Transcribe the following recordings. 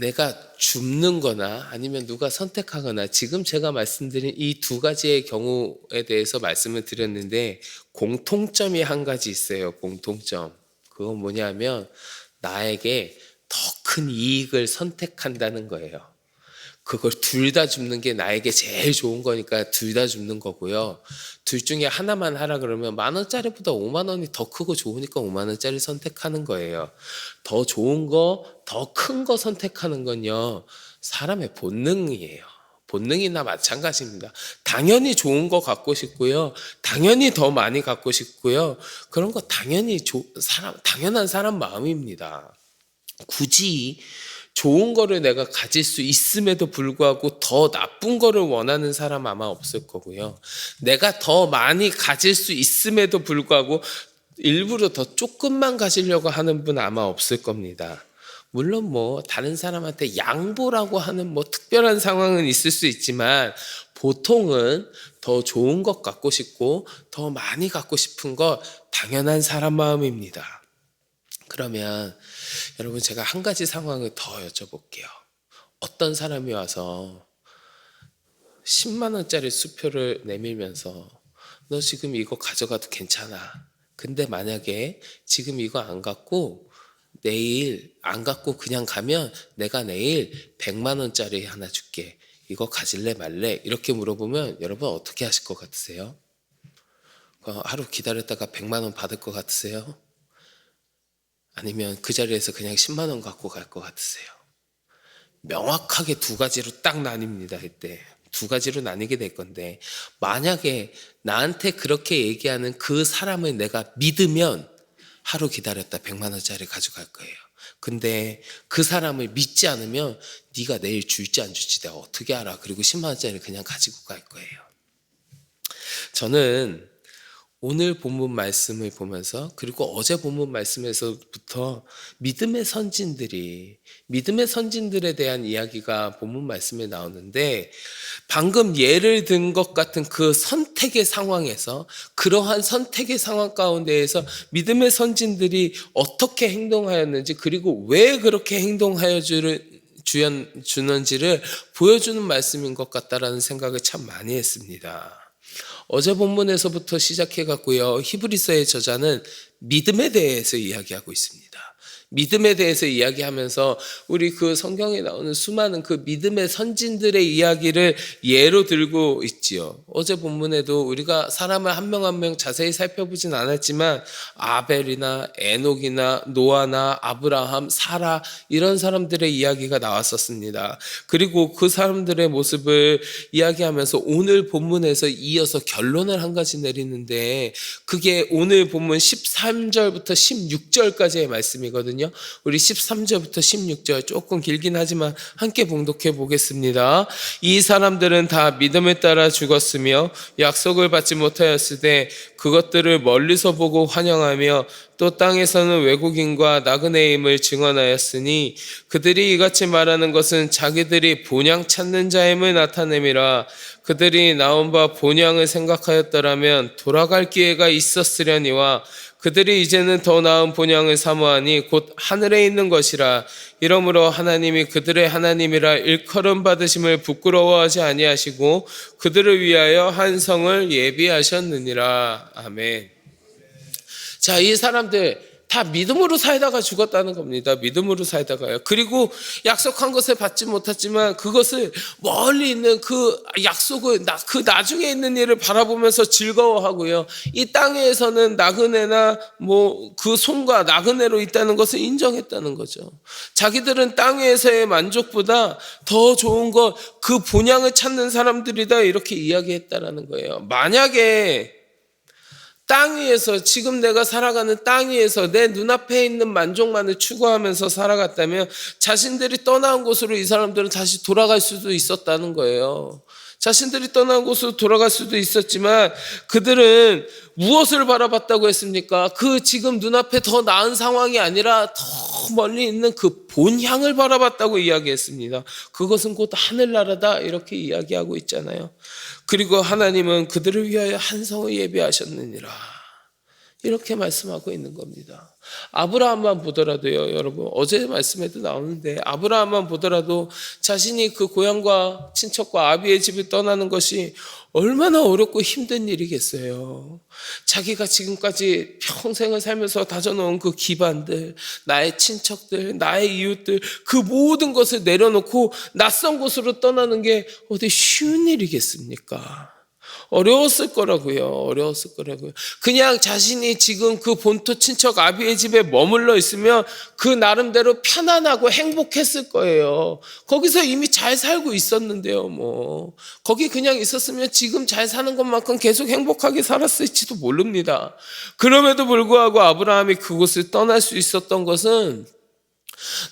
내가 줍는 거나 아니면 누가 선택하거나 지금 제가 말씀드린 이 두 가지의 경우에 대해서 말씀을 드렸는데 공통점이 한 가지 있어요. 공통점. 그건 뭐냐면 나에게 더 큰 이익을 선택한다는 거예요. 그걸 둘 다 줍는 게 나에게 제일 좋은 거니까 둘 다 줍는 거고요. 둘 중에 하나만 하라 그러면 10,000원짜리보다 50,000원이 더 크고 좋으니까 50,000원짜리 선택하는 거예요. 더 좋은 거, 더 큰 거 선택하는 건요, 사람의 본능이에요. 본능이나 마찬가지입니다. 당연히 좋은 거 갖고 싶고요. 당연히 더 많이 갖고 싶고요. 그런 거 당연히 당연한 사람 마음입니다. 굳이 좋은 거를 내가 가질 수 있음에도 불구하고 더 나쁜 거를 원하는 사람 아마 없을 거고요. 내가 더 많이 가질 수 있음에도 불구하고 일부러 더 조금만 가지려고 하는 분 아마 없을 겁니다. 물론 다른 사람한테 양보라고 하는 특별한 상황은 있을 수 있지만 보통은 더 좋은 것 갖고 싶고 더 많이 갖고 싶은 거 당연한 사람 마음입니다. 그러면 여러분, 제가 한 가지 상황을 더 여쭤볼게요. 어떤 사람이 와서 10만 원짜리 수표를 내밀면서 너 지금 이거 가져가도 괜찮아. 근데 만약에 지금 이거 안 갖고 내일 안 갖고 그냥 가면 내가 내일 100만 원짜리 하나 줄게. 이거 가질래 말래? 이렇게 물어보면 여러분 어떻게 하실 것 같으세요? 하루 기다렸다가 100만 원 받을 것 같으세요? 아니면 그 자리에서 그냥 10만 원 갖고 갈 것 같으세요? 명확하게 두 가지로 딱 나뉩니다. 이때 두 가지로 나뉘게 될 건데, 만약에 나한테 그렇게 얘기하는 그 사람을 내가 믿으면 하루 기다렸다 100만 원짜리 가져갈 거예요. 근데 그 사람을 믿지 않으면 네가 내일 줄지 안 줄지 내가 어떻게 알아? 그리고 10만 원짜리 그냥 가지고 갈 거예요. 저는 오늘 본문 말씀을 보면서, 그리고 어제 본문 말씀에서부터 믿음의 선진들에 대한 이야기가 본문 말씀에 나오는데, 방금 예를 든 것 같은 그 선택의 상황에서, 그러한 선택의 상황 가운데에서 믿음의 선진들이 어떻게 행동하였는지, 그리고 왜 그렇게 행동하여 주는지를 보여주는 말씀인 것 같다라는 생각을 참 많이 했습니다. 어제 본문에서부터 시작해갖고요, 히브리서의 저자는 믿음에 대해서 이야기하고 있습니다. 믿음에 대해서 이야기하면서 우리 그 성경에 나오는 수많은 그 믿음의 선진들의 이야기를 예로 들고 있지요. 어제 본문에도 우리가 사람을 한 명 한 명 자세히 살펴보진 않았지만 아벨이나 에녹이나 노아나 아브라함, 사라, 이런 사람들의 이야기가 나왔었습니다. 그리고 그 사람들의 모습을 이야기하면서 오늘 본문에서 이어서 결론을 한 가지 내리는데, 그게 오늘 본문 13절부터 16절까지의 말씀이거든요. 우리 13절부터 16절 조금 길긴 하지만 함께 봉독해 보겠습니다. 이 사람들은 다 믿음을 따라 죽었으며 약속을 받지 못하였으되 그것들을 멀리서 보고 환영하며 또 땅에서는 외국인과 나그네임을 증언하였으니 그들이 이같이 말하는 것은 자기들이 본향 찾는 자임을 나타냄이라. 그들이 나온 바 본향을 생각하였더라면 돌아갈 기회가 있었으려니와 그들이 이제는 더 나은 본향을 사모하니 곧 하늘에 있는 것이라. 이러므로 하나님이 그들의 하나님이라 일컬음 받으심을 부끄러워하지 아니하시고 그들을 위하여 한 성을 예비하셨느니라. 아멘. 자, 이 사람들 다 믿음으로 살다가 죽었다는 겁니다. 믿음으로 살다가요. 그리고 약속한 것을 받지 못했지만 그것을 멀리 있는 그 약속을, 그 나중에 있는 일을 바라보면서 즐거워하고요. 이 땅에서는 나그네나 그 손과 나그네로 있다는 것을 인정했다는 거죠. 자기들은 땅에서의 만족보다 더 좋은 것, 그 본향을 찾는 사람들이다, 이렇게 이야기했다라는 거예요. 만약에 땅 위에서, 지금 내가 살아가는 땅 위에서 내 눈앞에 있는 만족만을 추구하면서 살아갔다면 자신들이 떠나온 곳으로 이 사람들은 다시 돌아갈 수도 있었다는 거예요. 자신들이 떠나온 곳으로 돌아갈 수도 있었지만 그들은 무엇을 바라봤다고 했습니까? 그 지금 눈앞에 더 나은 상황이 아니라 더 멀리 있는 그 본향을 바라봤다고 이야기했습니다. 그것은 곧 하늘나라다, 이렇게 이야기하고 있잖아요. 그리고 하나님은 그들을 위하여 한 성을 예비하셨느니라. 이렇게 말씀하고 있는 겁니다. 아브라함만 보더라도요, 여러분, 어제 말씀에도 나오는데, 아브라함만 보더라도 자신이 그 고향과 친척과 아비의 집을 떠나는 것이 얼마나 어렵고 힘든 일이겠어요. 자기가 지금까지 평생을 살면서 다져놓은 그 기반들, 나의 친척들, 나의 이웃들, 그 모든 것을 내려놓고 낯선 곳으로 떠나는 게 어디 쉬운 일이겠습니까? 어려웠을 거라고요. 그냥 자신이 지금 그 본토 친척 아비의 집에 머물러 있으면 그 나름대로 편안하고 행복했을 거예요. 거기서 이미 잘 살고 있었는데요, 뭐. 거기 그냥 있었으면 지금 잘 사는 것만큼 계속 행복하게 살았을지도 모릅니다. 그럼에도 불구하고 아브라함이 그곳을 떠날 수 있었던 것은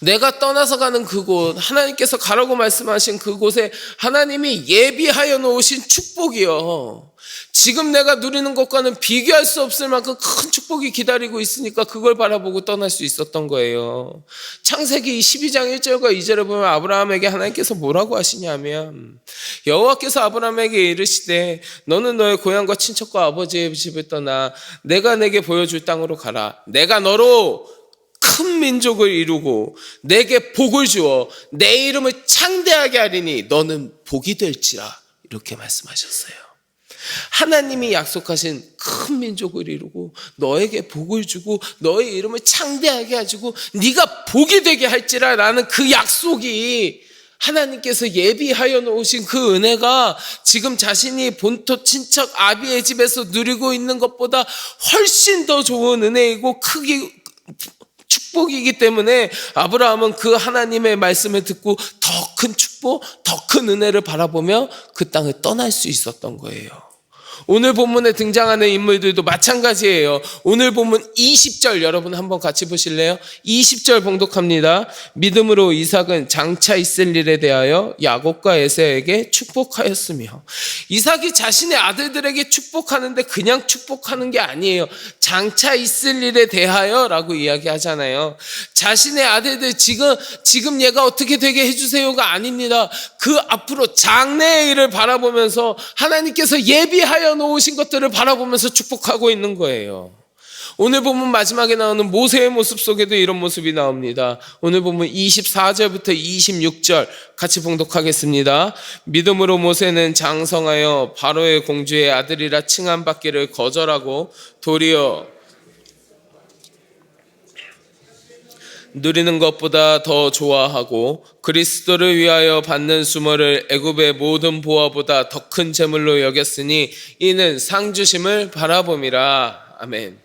내가 떠나서 가는 그곳, 하나님께서 가라고 말씀하신 그곳에 하나님이 예비하여 놓으신 축복이요. 지금 내가 누리는 것과는 비교할 수 없을 만큼 큰 축복이 기다리고 있으니까 그걸 바라보고 떠날 수 있었던 거예요. 창세기 12장 1절과 2절에 보면 아브라함에게 하나님께서 뭐라고 하시냐면, 여호와께서 아브라함에게 이르시되 너는 너의 고향과 친척과 아버지의 집을 떠나 내가 내게 보여줄 땅으로 가라. 내가 너로 큰 민족을 이루고 내게 복을 주어 내 이름을 창대하게 하리니 너는 복이 될지라. 이렇게 말씀하셨어요. 하나님이 약속하신 큰 민족을 이루고 너에게 복을 주고 너의 이름을 창대하게 해주고 네가 복이 되게 할지라 라는 그 약속이, 하나님께서 예비하여 놓으신 그 은혜가 지금 자신이 본토 친척 아비의 집에서 누리고 있는 것보다 훨씬 더 좋은 은혜이고 축복이기 때문에 아브라함은 그 하나님의 말씀을 듣고 더 큰 축복, 더 큰 은혜를 바라보며 그 땅을 떠날 수 있었던 거예요. 오늘 본문에 등장하는 인물들도 마찬가지예요. 오늘 본문 20절 여러분 한번 같이 보실래요? 20절 봉독합니다. 믿음으로 이삭은 장차 있을 일에 대하여 야곱과 에사에게 축복하였으며, 이삭이 자신의 아들들에게 축복하는데 그냥 축복하는 게 아니에요. 장차 있을 일에 대하여 라고 이야기하잖아요. 자신의 아들들 지금 얘가 어떻게 되게 해주세요가 아닙니다. 그 앞으로 장래의 일을 바라보면서 하나님께서 예비하여 놓으신 것들을 바라보면서 축복하고 있는 거예요. 오늘 본문 마지막에 나오는 모세의 모습 속에도 이런 모습이 나옵니다. 오늘 본문 24절부터 26절 같이 봉독하겠습니다. 믿음으로 모세는 장성하여 바로의 공주의 아들이라 칭함받기를 거절하고 도리어 누리는 것보다 더 좋아하고 그리스도를 위하여 받는 수모를 애굽의 모든 보화보다 더 큰 재물로 여겼으니 이는 상 주심을 바라봄이라. 아멘.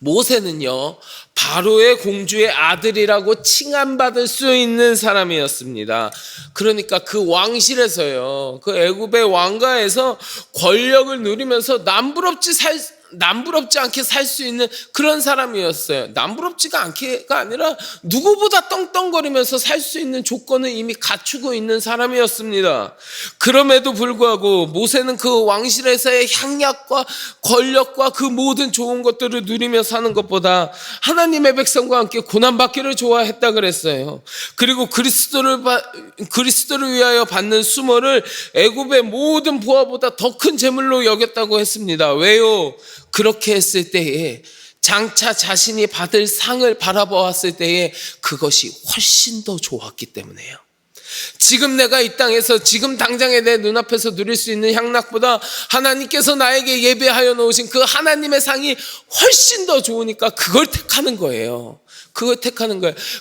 모세는요, 바로의 공주의 아들이라고 칭함받을 수 있는 사람이었습니다. 그러니까 그 왕실에서요, 그 애굽의 왕가에서 권력을 누리면서 남부럽지 않게 살 수 있는 그런 사람이었어요. 남부럽지가 않게가 아니라 누구보다 떵떵거리면서 살 수 있는 조건을 이미 갖추고 있는 사람이었습니다. 그럼에도 불구하고 모세는 그 왕실에서의 향락과 권력과 그 모든 좋은 것들을 누리며 사는 것보다 하나님의 백성과 함께 고난받기를 좋아했다 그랬어요. 그리고 그리스도를 위하여 받는 수모를 애굽의 모든 보화보다 더 큰 재물로 여겼다고 했습니다. 왜요? 그렇게 했을 때에 장차 자신이 받을 상을 바라보았을 때에 그것이 훨씬 더 좋았기 때문에요. 지금 내가 이 땅에서 지금 당장에 내 눈앞에서 누릴 수 있는 향락보다 하나님께서 나에게 예배하여 놓으신 그 하나님의 상이 훨씬 더 좋으니까 그걸 택하는 거예요.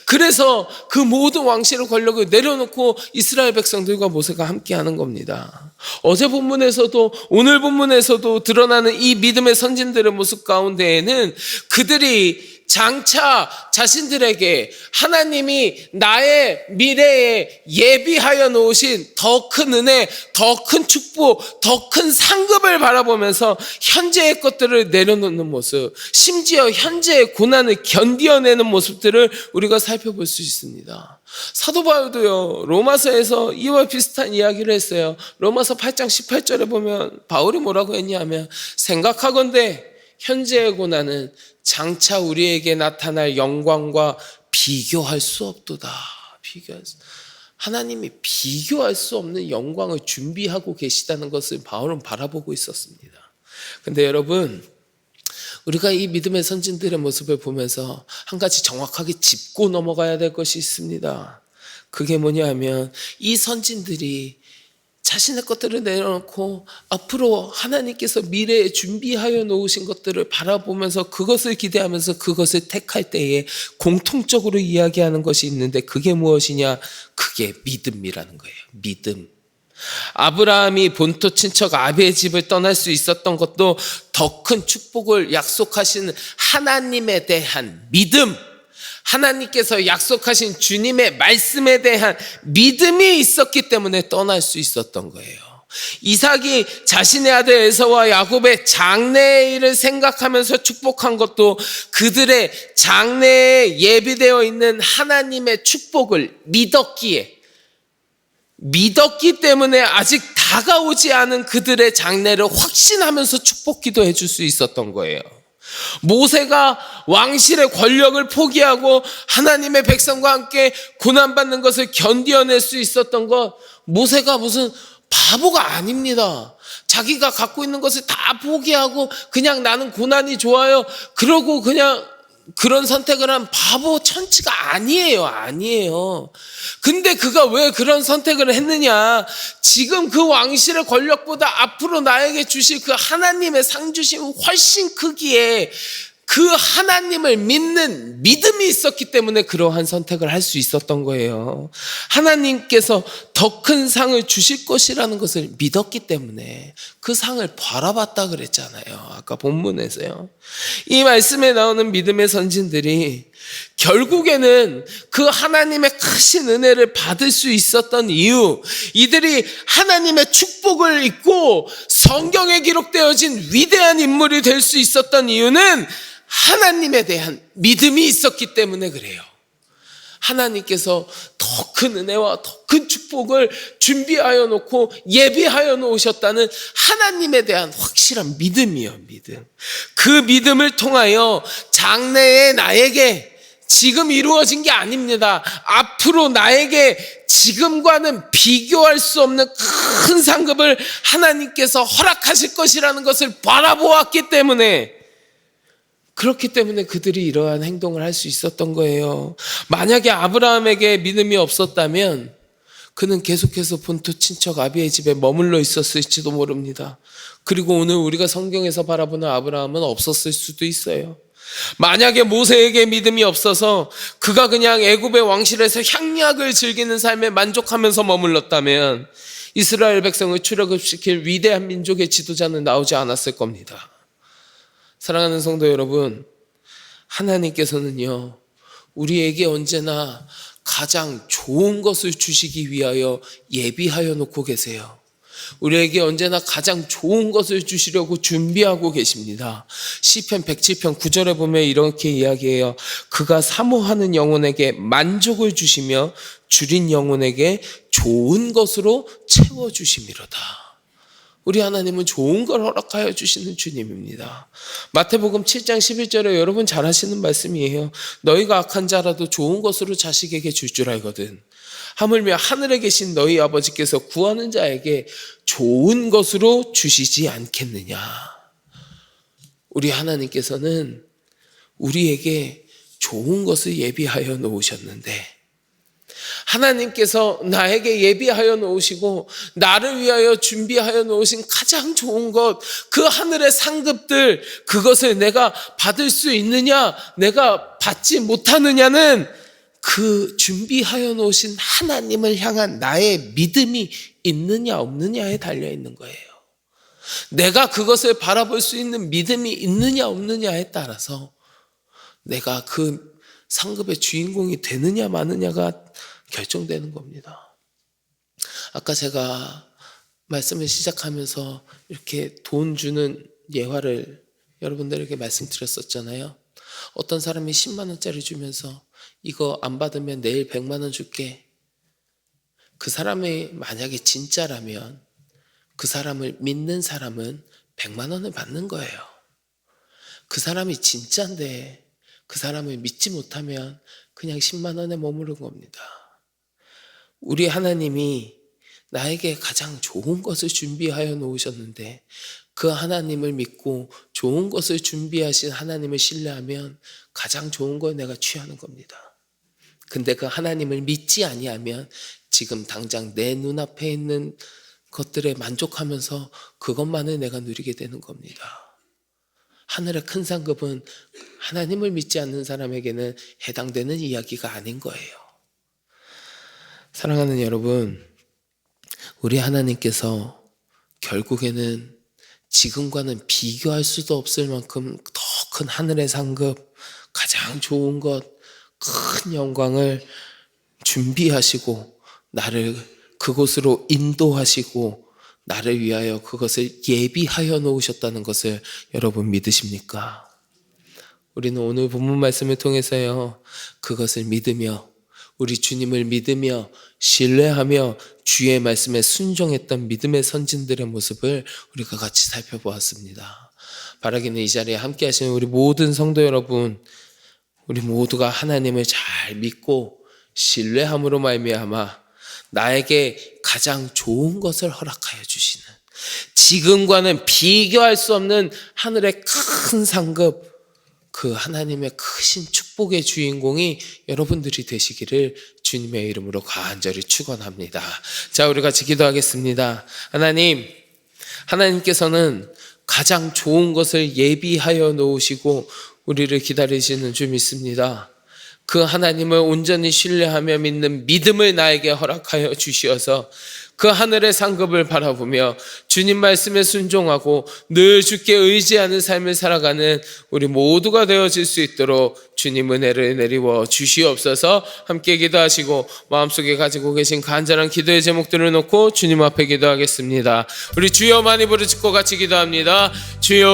그래서 그 모든 왕실의 권력을 내려놓고 이스라엘 백성들과 모세가 함께하는 겁니다. 어제 본문에서도 오늘 본문에서도 드러나는 이 믿음의 선진들의 모습 가운데에는 그들이 장차 자신들에게 하나님이 나의 미래에 예비하여 놓으신 더 큰 은혜, 더 큰 축복, 더 큰 상급을 바라보면서 현재의 것들을 내려놓는 모습, 심지어 현재의 고난을 견디어내는 모습들을 우리가 살펴볼 수 있습니다. 사도 바울도요, 로마서에서 이와 비슷한 이야기를 했어요. 로마서 8장 18절에 보면 바울이 뭐라고 했냐면, 생각하건대 현재의 고난은 장차 우리에게 나타날 영광과 비교할 수 없도다. 하나님이 비교할 수 없는 영광을 준비하고 계시다는 것을 바울은 바라보고 있었습니다. 근데 여러분, 우리가 이 믿음의 선진들의 모습을 보면서 한 가지 정확하게 짚고 넘어가야 될 것이 있습니다. 그게 뭐냐 하면 이 선진들이 자신의 것들을 내려놓고 앞으로 하나님께서 미래에 준비하여 놓으신 것들을 바라보면서 그것을 기대하면서 그것을 택할 때에 공통적으로 이야기하는 것이 있는데 그게 무엇이냐? 그게 믿음이라는 거예요. 믿음. 아브라함이 본토 친척 아비의 집을 떠날 수 있었던 것도 더 큰 축복을 약속하신 하나님에 대한 믿음, 하나님께서 약속하신 주님의 말씀에 대한 믿음이 있었기 때문에 떠날 수 있었던 거예요. 이삭이 자신의 아들 에사와 야곱의 장래의 일을 생각하면서 축복한 것도 그들의 장래에 예비되어 있는 하나님의 축복을 믿었기 때문에 아직 다가오지 않은 그들의 장래를 확신하면서 축복 기도해 줄 수 있었던 거예요. 모세가 왕실의 권력을 포기하고 하나님의 백성과 함께 고난받는 것을 견디어낼 수 있었던 것, 모세가 무슨 바보가 아닙니다. 자기가 갖고 있는 것을 다 포기하고 그냥 나는 고난이 좋아요, 그러고 그냥 그런 선택을 한 바보 천치가 아니에요. 근데 그가 왜 그런 선택을 했느냐? 지금 그 왕실의 권력보다 앞으로 나에게 주실 그 하나님의 상 주심은 훨씬 크기에 그 하나님을 믿는 믿음이 있었기 때문에 그러한 선택을 할 수 있었던 거예요. 하나님께서 더 큰 상을 주실 것이라는 것을 믿었기 때문에 그 상을 바라봤다 그랬잖아요. 아까 본문에서요. 이 말씀에 나오는 믿음의 선진들이 결국에는 그 하나님의 크신 은혜를 받을 수 있었던 이유, 이들이 하나님의 축복을 입고 성경에 기록되어진 위대한 인물이 될 수 있었던 이유는 하나님에 대한 믿음이 있었기 때문에 그래요. 하나님께서 더 큰 은혜와 더 큰 축복을 준비하여 놓고 예비하여 놓으셨다는 하나님에 대한 확실한 믿음이요, 믿음. 그 믿음을 통하여 장래의 나에게 지금 이루어진 게 아닙니다. 앞으로 나에게 지금과는 비교할 수 없는 큰 상급을 하나님께서 허락하실 것이라는 것을 바라보았기 때문에, 그렇기 때문에 그들이 이러한 행동을 할 수 있었던 거예요. 만약에 아브라함에게 믿음이 없었다면 그는 계속해서 본토 친척 아비의 집에 머물러 있었을지도 모릅니다. 그리고 오늘 우리가 성경에서 바라보는 아브라함은 없었을 수도 있어요. 만약에 모세에게 믿음이 없어서 그가 그냥 애굽의 왕실에서 향락을 즐기는 삶에 만족하면서 머물렀다면 이스라엘 백성을 출애굽시킬 위대한 민족의 지도자는 나오지 않았을 겁니다. 사랑하는 성도 여러분, 하나님께서는요, 우리에게 언제나 가장 좋은 것을 주시기 위하여 예비하여 놓고 계세요. 우리에게 언제나 가장 좋은 것을 주시려고 준비하고 계십니다. 시편 107편 9절에 보면 이렇게 이야기해요. 그가 사모하는 영혼에게 만족을 주시며 줄인 영혼에게 좋은 것으로 채워주심이로다. 우리 하나님은 좋은 걸 허락하여 주시는 주님입니다. 마태복음 7장 11절에 여러분 잘 아시는 말씀이에요. 너희가 악한 자라도 좋은 것으로 자식에게 줄 줄 알거든. 하물며 하늘에 계신 너희 아버지께서 구하는 자에게 좋은 것으로 주시지 않겠느냐. 우리 하나님께서는 우리에게 좋은 것을 예비하여 놓으셨는데, 하나님께서 나에게 예비하여 놓으시고 나를 위하여 준비하여 놓으신 가장 좋은 것, 그 하늘의 상급들, 그것을 내가 받을 수 있느냐, 내가 받지 못하느냐는 그 준비하여 놓으신 하나님을 향한 나의 믿음이 있느냐 없느냐에 달려 있는 거예요. 내가 그것을 바라볼 수 있는 믿음이 있느냐 없느냐에 따라서 내가 그 상급의 주인공이 되느냐 마느냐가 결정되는 겁니다. 아까 제가 말씀을 시작하면서 이렇게 돈 주는 예화를 여러분들에게 말씀드렸었잖아요. 어떤 사람이 10만 원짜리 주면서 이거 안 받으면 내일 100만 원 줄게. 그 사람이 만약에 진짜라면 그 사람을 믿는 사람은 100만 원을 받는 거예요. 그 사람이 진짜인데 그 사람을 믿지 못하면 그냥 10만 원에 머무른 겁니다. 우리 하나님이 나에게 가장 좋은 것을 준비하여 놓으셨는데 그 하나님을 믿고 좋은 것을 준비하신 하나님을 신뢰하면 가장 좋은 걸 내가 취하는 겁니다. 근데 그 하나님을 믿지 아니하면 지금 당장 내 눈앞에 있는 것들에 만족하면서 그것만을 내가 누리게 되는 겁니다. 하늘의 큰 상급은 하나님을 믿지 않는 사람에게는 해당되는 이야기가 아닌 거예요. 사랑하는 여러분, 우리 하나님께서 결국에는 지금과는 비교할 수도 없을 만큼 더 큰 하늘의 상급, 가장 좋은 것, 큰 영광을 준비하시고 나를 그곳으로 인도하시고 나를 위하여 그것을 예비하여 놓으셨다는 것을 여러분 믿으십니까? 우리는 오늘 본문 말씀을 통해서요, 그것을 믿으며 우리 주님을 믿으며 신뢰하며 주의 말씀에 순종했던 믿음의 선진들의 모습을 우리가 같이 살펴보았습니다. 바라기는 이 자리에 함께 하시는 우리 모든 성도 여러분, 우리 모두가 하나님을 잘 믿고 신뢰함으로 말미암아 나에게 가장 좋은 것을 허락하여 주시는, 지금과는 비교할 수 없는 하늘의 큰 상급, 그 하나님의 크신 축복의 주인공이 여러분들이 되시기를 주님의 이름으로 간절히 축원합니다. 자, 우리 같이 기도하겠습니다. 하나님께서는 가장 좋은 것을 예비하여 놓으시고 우리를 기다리시는 줄 믿습니다. 그 하나님을 온전히 신뢰하며 믿는 믿음을 나에게 허락하여 주시어서 그 하늘의 상급을 바라보며 주님 말씀에 순종하고 늘 주께 의지하는 삶을 살아가는 우리 모두가 되어질 수 있도록 주님 은혜를 내리워 주시옵소서. 함께 기도하시고 마음속에 가지고 계신 간절한 기도의 제목들을 놓고 주님 앞에 기도하겠습니다. 우리 주여 많이 부르짖고 같이 기도합니다. 주여.